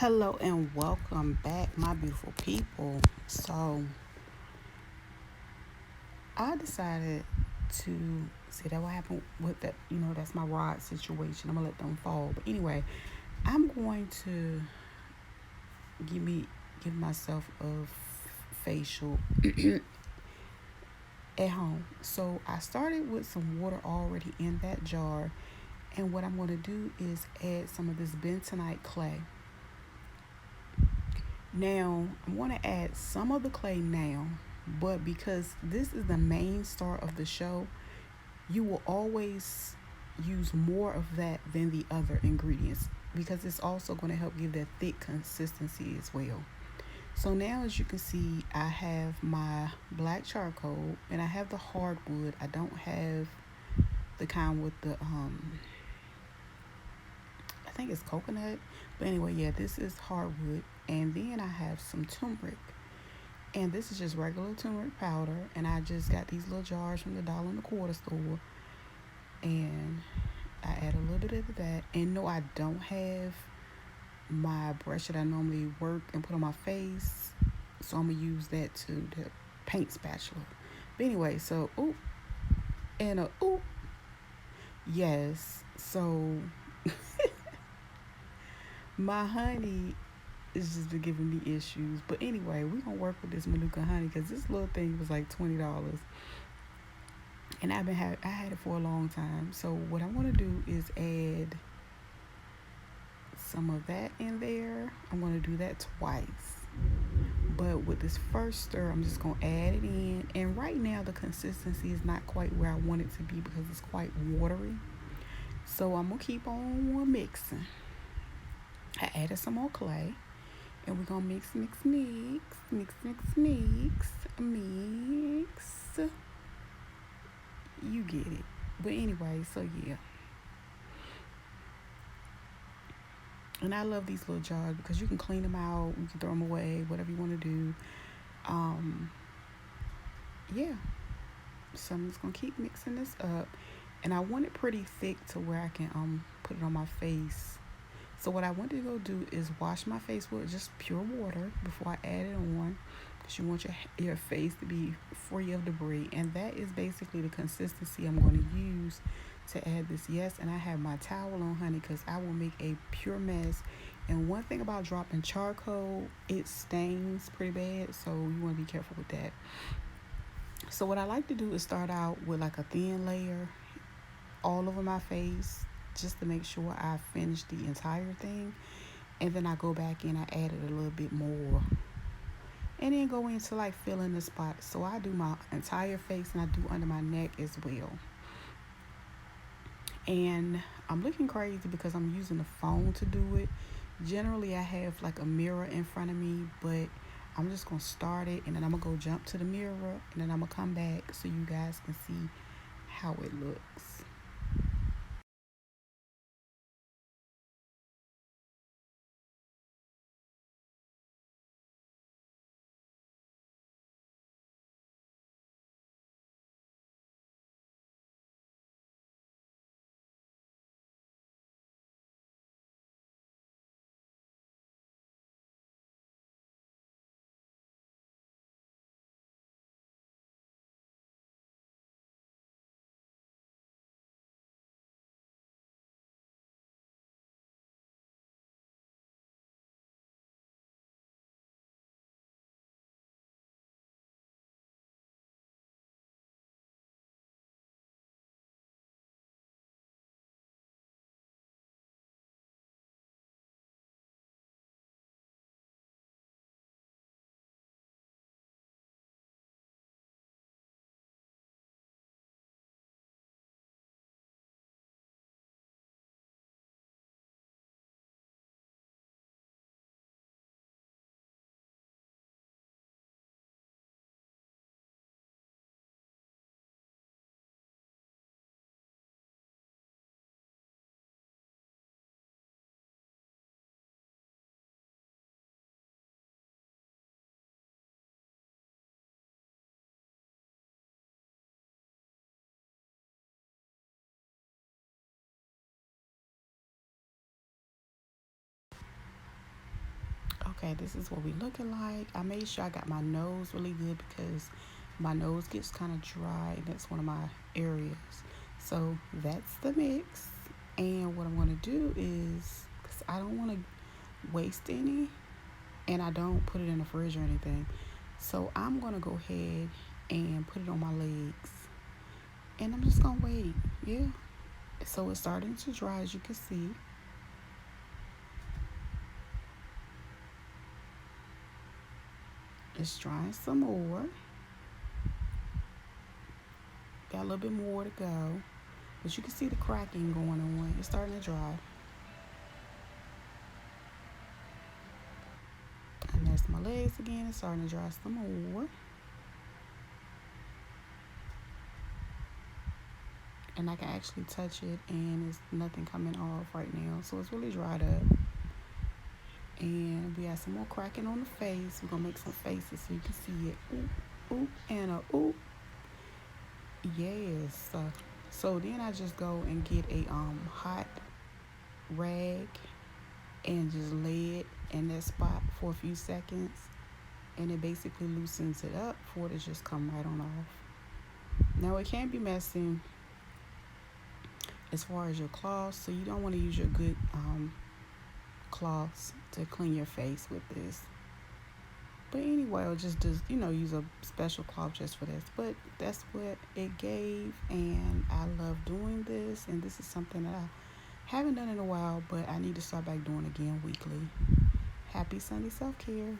Hello and welcome back, my beautiful people. So, I decided to see that what happened with that. That's my rod situation. I'm gonna let them fall. But anyway, I'm going to give me give myself a facial at home. So I started with some water already in that jar, and what I'm going to do is add some of this bentonite clay. Now, I'm going to add some of the clay now, but because this is the main star of the show, you will always use more of that than the other ingredients because it's also going to help give that thick consistency as well. So now, as you can see, I have my black charcoal and I have the hardwood. I don't have the kind with the I think it's coconut. But anyway, yeah, this is hardwood. And then I have some turmeric. And this is just regular turmeric powder. And I just got these little jars from the dollar and a quarter store. And I add a little bit of that. And no, I don't have my brush that I normally work and put on my face. So I'm going to use that to the paint spatula. But anyway, so, oop, and a oop. Yes. So my honey it's just been giving me issues. But anyway, we're gonna work with this Manuka honey because this little thing was like $20, and I had it for a long time. So what I want to do is add some of that in there. I'm gonna do that twice. But with this first stir, I'm just gonna add it in. And right now, the consistency is not quite where I want it to be because it's quite watery. So I'm gonna keep on mixing. I added some more clay. And we're gonna mix, mix, mix, mix, mix, mix, mix. You get it. But anyway, so yeah. And I love these little jars because you can clean them out, you can throw them away, whatever you want to do. Um, yeah. So I'm just gonna keep mixing this up, and I want it pretty thick to where I can put it on my face. So what I want to go do is wash my face with just pure water before I add it on, because you want your face to be free of debris, and that is basically the consistency I'm going to use to add this. Yes, and I have my towel on, honey, because I will make a pure mess. And one thing about dropping charcoal, it stains pretty bad, so you want to be careful with that. So what I like to do is start out with like a thin layer all over my face just to make sure I finish the entire thing, and then I go back and I added a little bit more, and then go into like filling the spots. So I do my entire face and I do under my neck as well. And I'm looking crazy because I'm using the phone to do it. Generally I have like a mirror in front of me, but I'm just gonna start it and then I'm gonna go jump to the mirror and then I'm gonna come back so you guys can see how it looks. Okay, this is what we looking like. I made sure I got my nose really good because my nose gets kind of dry. That's one of my areas. So that's the mix. And what I'm going to do is, because I don't want to waste any, and I don't put it in the fridge or anything. So I'm going to go ahead and put it on my legs. And I'm just going to wait. Yeah. So it's starting to dry, as you can see. It's drying some more. Got a little bit more to go. But you can see the cracking going on. It's starting to dry. And that's my legs again. It's starting to dry some more. And I can actually touch it and there's nothing coming off right now. So it's really dried up. And we have some more cracking on the face. We're going to make some faces so you can see it. Oop, oop, and a oop. Yes. So then I just go and get a hot rag and just lay it in that spot for a few seconds. And it basically loosens it up for it to just come right on off. Now it can be messy as far as your cloths, so you don't want to use your good cloths to clean your face with this. But anyway, I'll just use a special cloth just for this. But that's what it gave, and I love doing this. And this is something that I haven't done in a while, but I need to start back doing again weekly. Happy Sunday self-care.